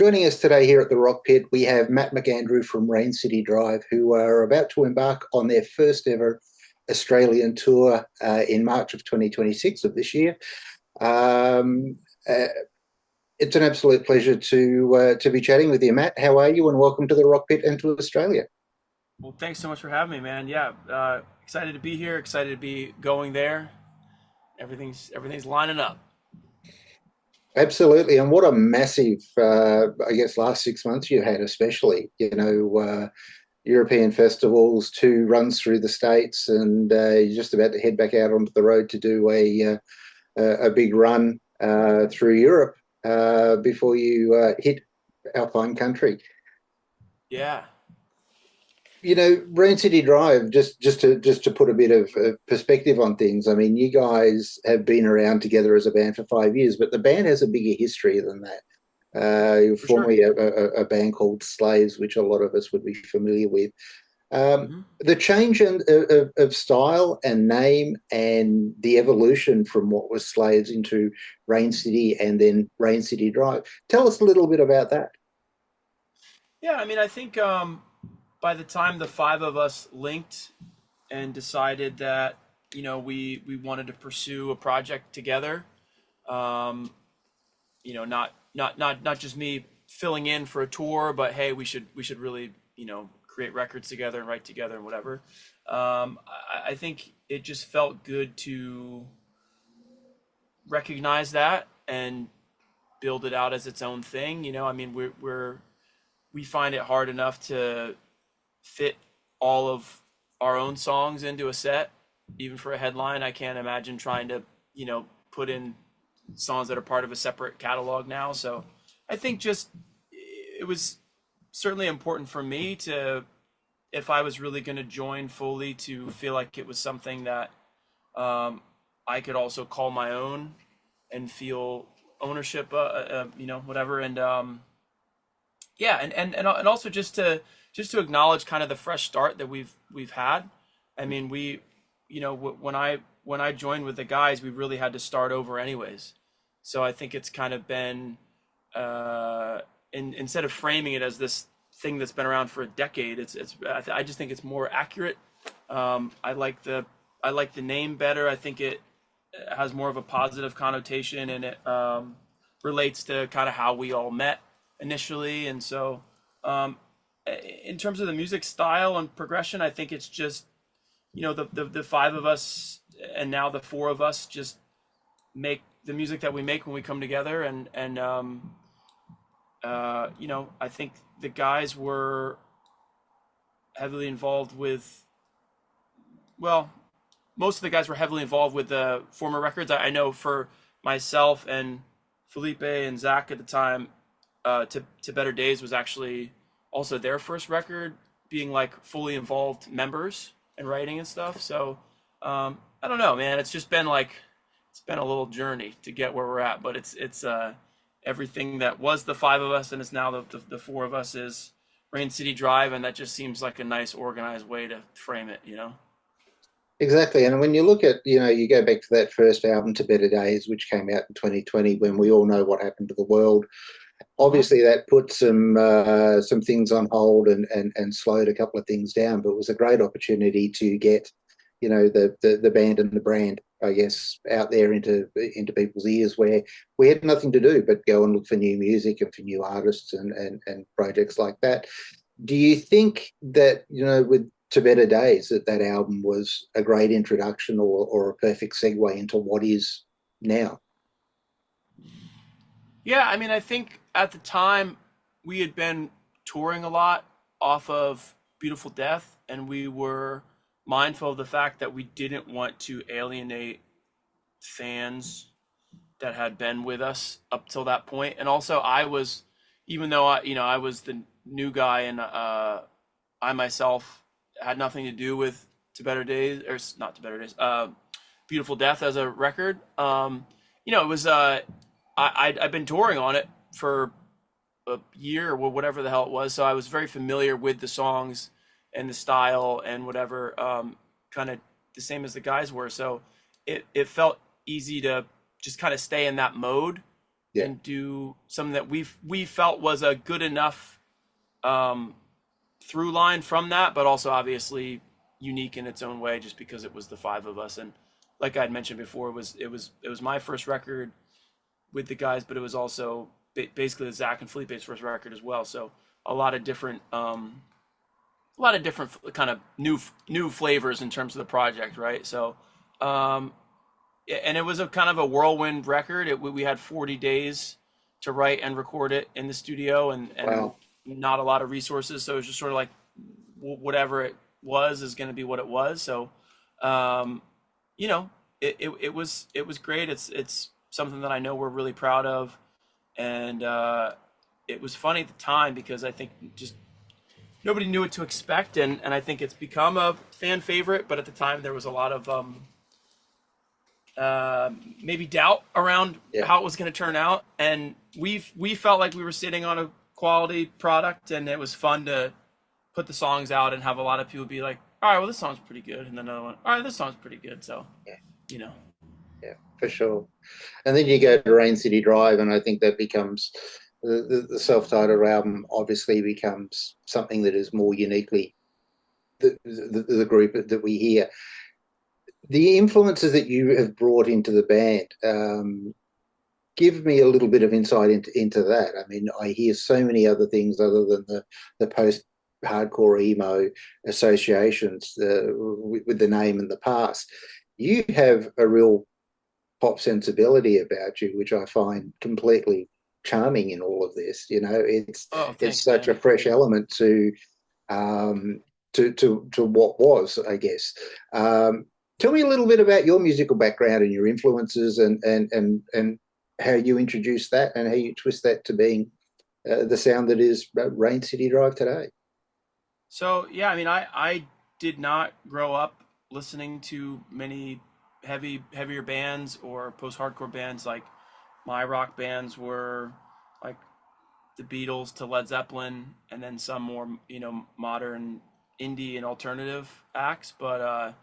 Joining us today here at the Rockpit, we have Mat McAndrew from Rain City Drive, who are about to embark on their first ever Australian tour in March of 2026 of this year. Um, uh, it's an absolute pleasure to be chatting with you, Matt. How are you? And welcome to the Rockpit and to Australia. Well, thanks so much for having me, man. Yeah, excited to be here. Excited to be going there. Everything's lining up. Absolutely, and what a massive, I guess, last 6 months you had, especially. European festivals, two runs through the States, and you're just about to head back out onto the road to do a big run through Europe before you hit Alpine country. Yeah, Rain City Drive, just to put a bit of perspective on things. I mean, you guys have been around together as a band for 5 years, but the band has a bigger history than that. You're for sure. formerly a band called Slaids, which a lot of us would be familiar with. hmm The change of style and name and the evolution from what was Slaids into Rain City and then Rain City Drive. Tell us a little bit about that. Yeah, I mean, I think by the time the five of us linked and decided that we wanted to pursue a project together, um, not just me filling in for a tour, but hey, we should really create records together and write together and whatever. I think it just felt good to recognize that and build it out as its own thing. I mean, we find it hard enough to fit all of our own songs into a set, even for a headline. I can't imagine trying to put in songs that are part of a separate catalog now. So I think just it was certainly important for me to, if I was really going to join fully, to feel like it was something that I could also call my own and feel ownership, whatever. And yeah, and also just to acknowledge kind of the fresh start that we've had. I mean, when I joined with the guys, we really had to start over anyways. So I think it's kind of been instead of framing it as this thing that's been around for a decade, I just think it's more accurate. I like the name better. I think it has more of a positive connotation, and it relates to kind of how we all met initially. And so, um, in terms of the music style and progression, I think it's just the five of us and now the four of us just make the music that we make when we come together. And I think the guys were heavily involved with, well, most of the guys were heavily involved with the former records. I know for myself and Felipe and Zach at the time, to Better Days was actually also their first record, being like fully involved members and writing and stuff. So I don't know, man. It's just been like it's been a little journey to get where we're at, but it's everything that was the five of us and it's now the four of us is Rain City Drive, and that just seems like a nice organized way to frame it. Exactly. And when you look at, you go back to that first album, To Better Days, which came out in 2020, when we all know what happened to the world. Uh-huh. Obviously, that put some things on hold and slowed a couple of things down, but it was a great opportunity to get, the band and the brand, I guess, out there into people's ears, where we had nothing to do but go and look for new music and for new artists and projects like that. Do you think that, with To Better Days, that album was a great introduction or a perfect segue into what is now? Yeah, I mean, I think at the time we had been touring a lot off of Beautiful Death, and we were mindful of the fact that we didn't want to alienate fans that had been with us up till that point. And also, even though I was the new guy, and I myself had nothing to do with To Better Days, or not To Better Days, Beautiful Death as a record. It was I'd been touring on it for a year or whatever the hell it was, so I was very familiar with the songs and the style and whatever, kind of the same as the guys were. So it felt easy to just kind of stay in that mode Yeah. and do something that we felt was a good enough um, through line from that, but also obviously unique in its own way, just because it was the five of us. And like I'd mentioned before, it was my first record with the guys, but it was also basically Zach and Felipe's first record as well. So a lot of different kind of new flavors in terms of the project, right? So um, and it was a kind of a whirlwind record. We had 40 days to write and record it in the studio, and Wow. not a lot of resources. So it was just sort of like whatever it was is going to be what it was. So, um, you know, it was great. It's something that I know we're really proud of, and it was funny at the time because I think just nobody knew what to expect, and I think it's become a fan favorite. But at the time, there was a lot of maybe doubt around Yeah. how it was going to turn out, and we felt like we were sitting on a quality product, and it was fun to put the songs out and have a lot of people be like, all right, well, this song's pretty good, and then another one, all right, this song's pretty good. So Yeah. you know Yeah. For sure. And then you go to Rain City Drive, and I think that becomes the self-titled album. Obviously, becomes something that is more uniquely the group that we hear. The influences that you have brought into the band. Give me a little bit of insight into that. I mean, I hear so many other things other than the post hardcore emo associations with the name in the past. You have a real pop sensibility about you, which I find completely charming in all of this. You know, oh, it's thanks, such man. a fresh element um, to what was, I guess. Tell me a little bit about your musical background and your influences, and how you introduce that and how you twist that to being the sound that is Rain City Drive today. So yeah, I mean, I did not grow up listening to many heavier bands or post hardcore bands. Like my rock bands were like the Beatles to Led Zeppelin, and then some more modern indie and alternative acts, but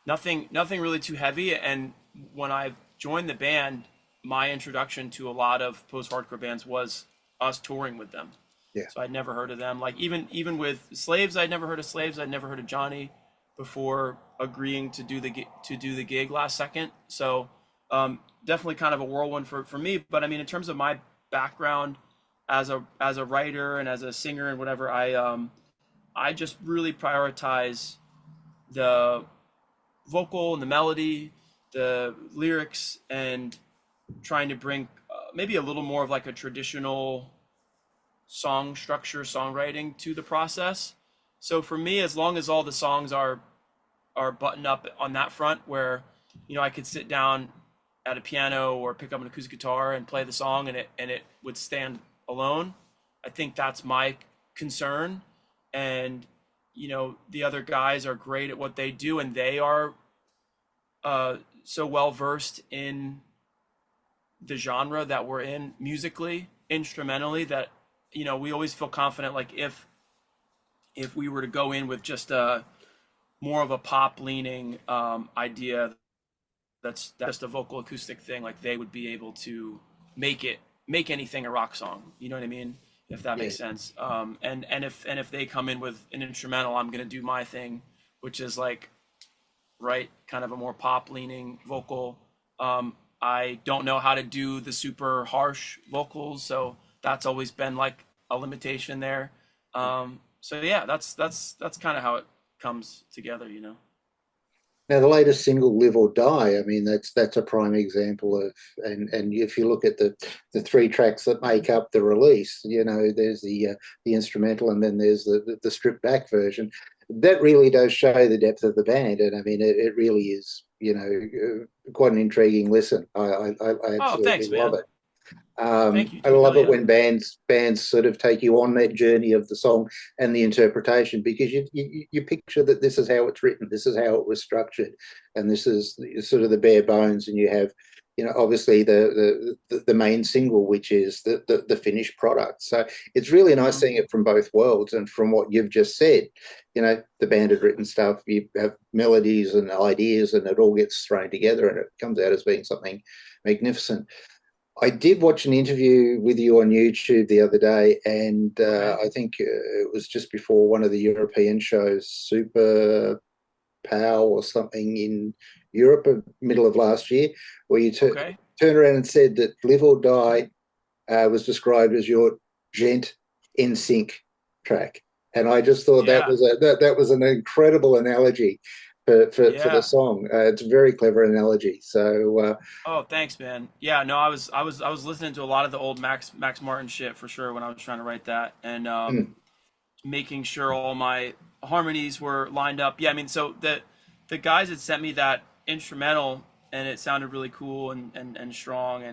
nothing really too heavy. And when I joined the band, my introduction to a lot of post hardcore bands was us touring with them. Yeah. So I'd never heard of them. Like even with Slaves, I'd never heard of Slaves. I'd never heard of Johnny before agreeing to do the gig last second. So definitely kind of a whirlwind for me. But I mean, in terms of my background as a writer and as a singer and whatever, I just really prioritize the vocal and the melody, the lyrics, and trying to bring maybe a little more of like a traditional song structure, songwriting to the process. So for me, as long as all the songs are buttoned up on that front, where I could sit down at a piano or pick up an acoustic guitar and play the song, and it would stand alone. I think that's my concern. And the other guys are great at what they do, and they are so well versed in the genre that we're in musically, instrumentally, that we always feel confident. Like if we were to go in with just a more of a pop leaning idea, that's just a vocal acoustic thing, like they would be able to make anything a rock song. You know what I mean? If that Yeah. makes sense. And if they come in with an instrumental, I'm gonna do my thing, which is like right, kind of a more pop leaning vocal. I don't know how to do the super harsh vocals, so that's always been like a limitation there. So yeah, that's kind of how it comes together. Now, the latest single, "Live or Die," I mean, that's a prime example of, and if you look at the three tracks that make up the release, there's the instrumental, and then there's the stripped back version. That really does show the depth of the band, and I mean, it really is, quite an intriguing listen. I Oh, absolutely thanks, love man. it. Thank you, I dude. love Hell it yeah. when bands sort of take you on that journey of the song and the interpretation, because you picture that this is how it's written, this is how it was structured, and this is sort of the bare bones, and you have obviously the main single, which is the finished product. So it's really nice Hmm. seeing it from both worlds. And from what you've just said, the band had written stuff, you have melodies and ideas, and it all gets thrown together and it comes out as being something magnificent. I did watch an interview with you on YouTube the other day, and Okay. I think it was just before one of the European shows, Super Pow or something in Europe, middle of last year, where you Okay. turned around and said that Live or Die was described as your gent in sync track. And I just thought that Yeah. was that was an incredible analogy for the Yeah. song. It's a very clever analogy. So Oh, thanks, man. Yeah, no, I was listening to a lot of the old Max Martin shit for sure when I was trying to write that, and mm, making sure all my harmonies were lined up. Yeah, I mean, so the guys had sent me that instrumental, and it sounded really cool and strong,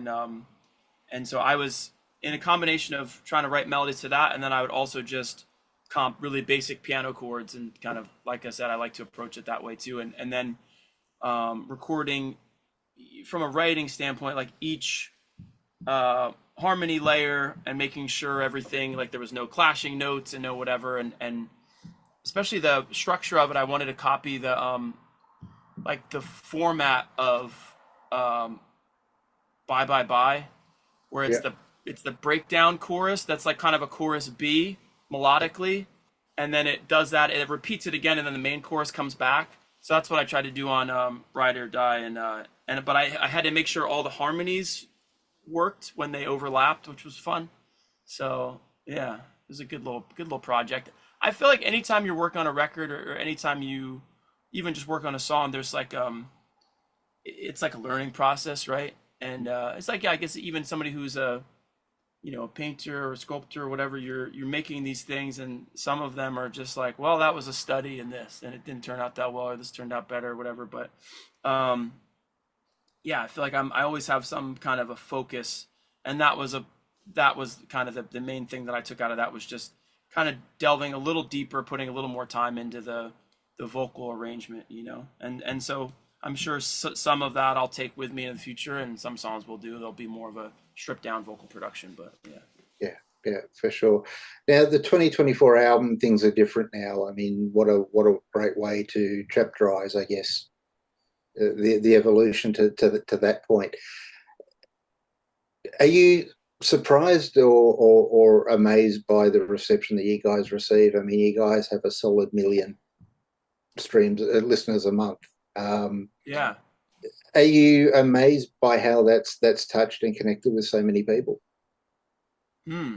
and so I was in a combination of trying to write melodies to that, and then I would also just comp really basic piano chords, and kind of like I said, I like to approach it that way too, and then recording from a writing standpoint, like each harmony layer and making sure everything, like there was no clashing notes and no whatever, and especially the structure of it, I wanted to copy the like the format of um, Bye Bye Bye, where yeah, it's the breakdown chorus that's like kind of a chorus B melodically, and then it does that and it repeats it again, and then the main chorus comes back. So that's what I tried to do on Ride or Die, and but I had to make sure all the harmonies worked when they overlapped, which was fun. So yeah, it was a good little project. I feel like anytime you're working on a record, or anytime you even just work on a song, there's like it's like a learning process, right? And it's like, yeah, I guess even somebody who's a, a painter or sculptor or whatever, you're making these things, and some of them are just like, well, that was a study in this and it didn't turn out that well, or this turned out better or whatever. But um yeah, I feel like I always have some kind of a focus, and that was kind of the main thing that I took out of that, was just kind of delving a little deeper, putting a little more time into the vocal arrangement, and so I'm sure some of that I'll take with me in the future, and some songs will do. There'll be more of a stripped down vocal production, but yeah. yeah, yeah, for sure. Now the 2024 album, things are different now. I mean, what a great way to chapterize, I guess, the evolution to that point. Are you surprised or amazed by the reception that you guys receive? I mean, you guys have a solid million streams, listeners a month. Um, Yeah. are you amazed by how that's touched and connected with so many people? Hmm.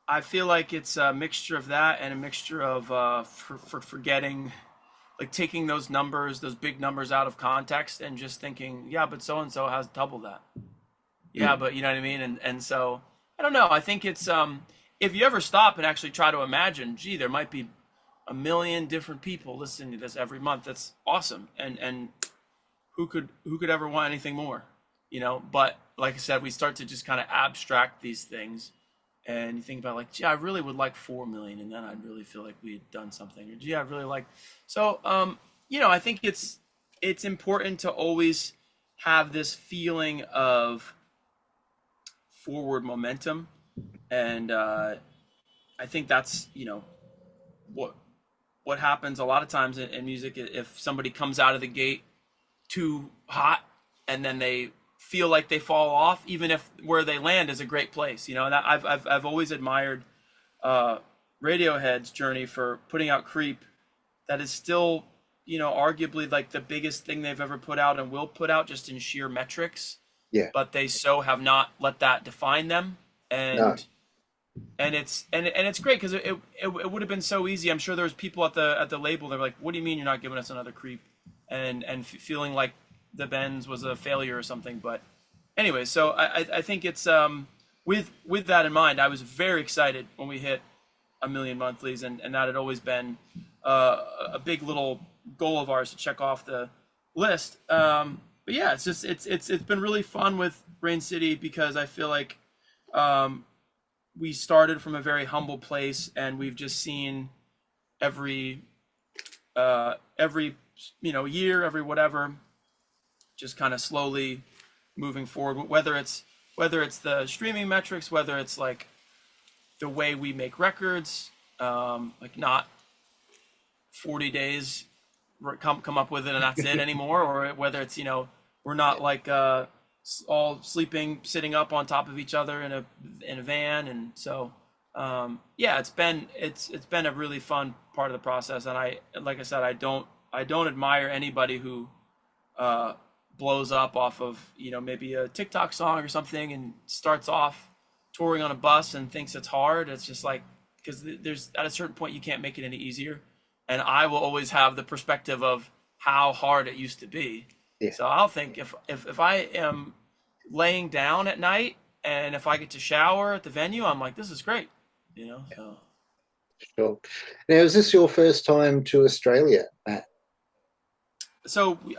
I feel like it's a mixture of that and a mixture of for forgetting, like taking those numbers, those big numbers out of context, and just thinking, yeah, but so and so has double that. Yeah, Mm, but you know what I mean? And so I don't know. I think it's if you ever stop and actually try to imagine, gee, there might be a million different people listening to this every month. That's awesome. And who could ever want anything more? But like I said, we start to just kind of abstract these things, and you think about, like, gee, I really would like 4 million, and then I'd really feel like we had done something. Or gee, I really like. So I think it's important to always have this feeling of forward momentum, and I think that's what what happens a lot of times in music. If somebody comes out of the gate too hot, and then they feel like they fall off, even if where they land is a great place, and I've always admired uh, Radiohead's journey for putting out Creep. That is still, arguably like the biggest thing they've ever put out and will put out, just in sheer metrics, yeah, but they so have not let that define them. no, And it's great, because it would have been so easy. I'm sure there was people at the label that were like, what do you mean you're not giving us another Creep, and feeling like the Benz was a failure or something. But anyway, so I think it's with that in mind, I was very excited when we hit a million monthlies, and that had always been a big little goal of ours to check off the list. But yeah, it's been really fun with Rain City, because I feel like um, we started from a very humble place, and we've just seen every every year, every whatever, just kind of slowly moving forward. Whether it's the streaming metrics, whether it's like the way we make records, like not 40 days come up with it and that's it anymore, or whether it's we're not like all sleeping, sitting up on top of each other in a van, and so yeah, it's been a really fun part of the process. And like I said, I don't admire anybody who uh, blows up off of maybe a TikTok song or something and starts off touring on a bus and thinks it's hard. It's just like, because there's at a certain point you can't make it any easier, and I will always have the perspective of how hard it used to be. Yeah, So I'll think if I am laying down at night and if I get to shower at the venue, I'm like, this is great, So sure. Now, is this your first time to Australia, Matt?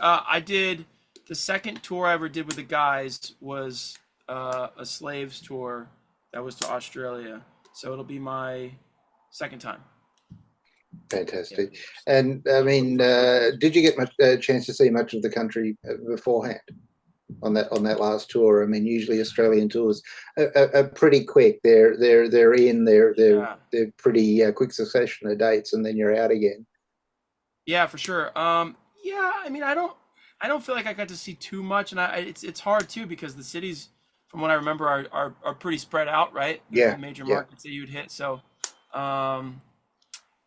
I did the second tour I ever did with the guys was a Slaves tour that was to Australia. So it'll be my second time. Yeah. Fantastic. And I mean, did you get much chance to see much of the country beforehand on that last tour? I mean, usually Australian tours are pretty quick. They're in. Yeah. They're pretty quick succession of dates, and then you're out again. Yeah, for sure. Yeah, I mean, I don't feel like I got to see too much, and it's hard too because the cities, from what I remember, are pretty spread out, right? The Yeah, major yeah, markets that you'd hit. So, um,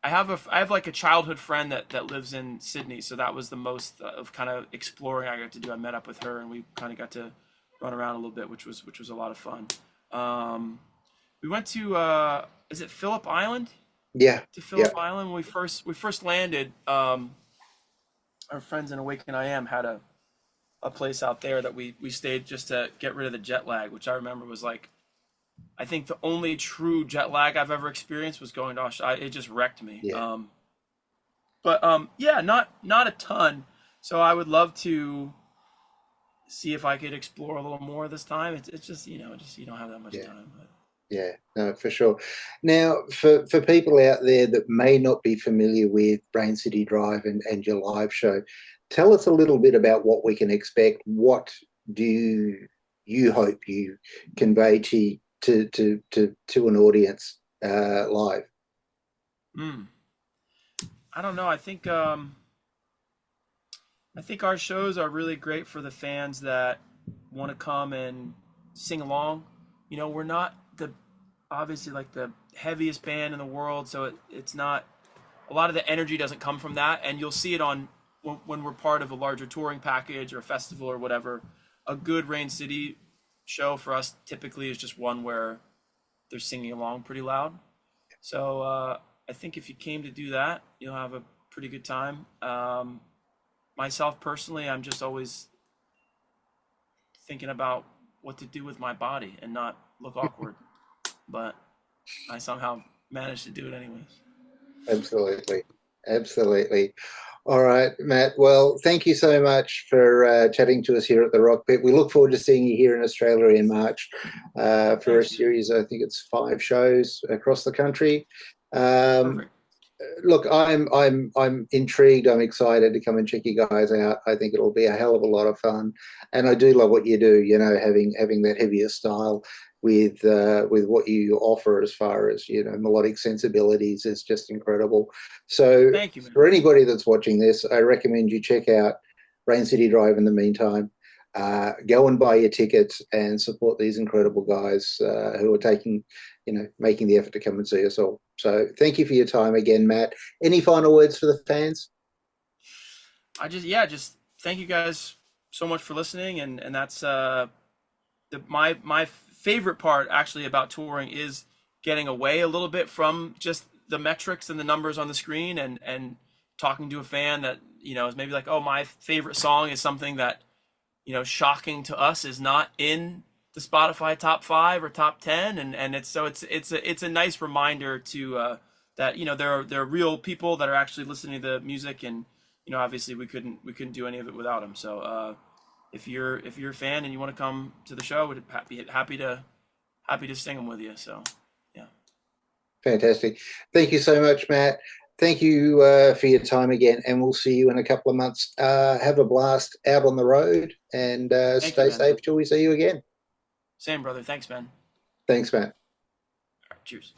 I have like a childhood friend that lives in Sydney, so that was the most of kind of exploring I got to do. I met up with her, and we kind of got to run around a little bit, which was a lot of fun. Um, we went to is it Phillip Island? yeah, To yeah. Phillip Island when we first landed. Our friends in Awaken I Am had a place out there that we stayed just to get rid of the jet lag, which I remember was like, I think the only true jet lag I've ever experienced was going to Australia. It just wrecked me. Yeah. Yeah, not a ton. So I would love to see if I could explore a little more this time. It's just just you don't have that much Yeah. time. But Yeah, no, for sure. Now, for people out there that may not be familiar with Rain City Drive and your live show, tell us a little bit about what we can expect. What do you hope you convey to an audience live? mm, I don't know. I think our shows are really great for the fans that want to come and sing along. We're not the obviously like the heaviest band in the world, so it's not a lot of the energy doesn't come from that, and you'll see it on when we're part of a larger touring package or a festival or whatever. A good Rain City show for us typically is just one where they're singing along pretty loud. So I think if you came to do that, you'll have a pretty good time. Myself personally, I'm just always thinking about what to do with my body and not look awkward, but I somehow managed to do it anyways. Absolutely. Absolutely. All right, Matt. Well, thank you so much for chatting to us here at the Rockpit. We look forward to seeing you here in Australia in March for a Thanks, man. series. I think it's 5 shows across the country. Um, Perfect. Look, I'm intrigued. I'm excited to come and check you guys out. I think it'll be a hell of a lot of fun, and I do love what you do. Having that heavier style with what you offer as far as melodic sensibilities is just incredible. So, Thank you, man. for anybody that's watching this, I recommend you check out Rain City Drive. In the meantime, go and buy your tickets and support these incredible guys who are making the effort to come and see us all. So thank you for your time again, Matt. Any final words for the fans? Just thank you guys so much for listening, and that's my favorite part actually about touring is getting away a little bit from just the metrics and the numbers on the screen and talking to a fan that is maybe like, oh, my favorite song is something that shocking to us is not in the Spotify top 5 or top 10, and it's a nice reminder to that there are real people that are actually listening to the music, and obviously we couldn't do any of it without them. So if you're a fan and you want to come to the show, we'd be happy to sing them with you. So yeah, Fantastic. Thank you so much, Matt. Thank you for your time again, and we'll see you in a couple of months. Have a blast out on the road, and thank you, stay man. safe till we see you again. Same, brother. Thanks, man. Thanks, Matt. All right, cheers.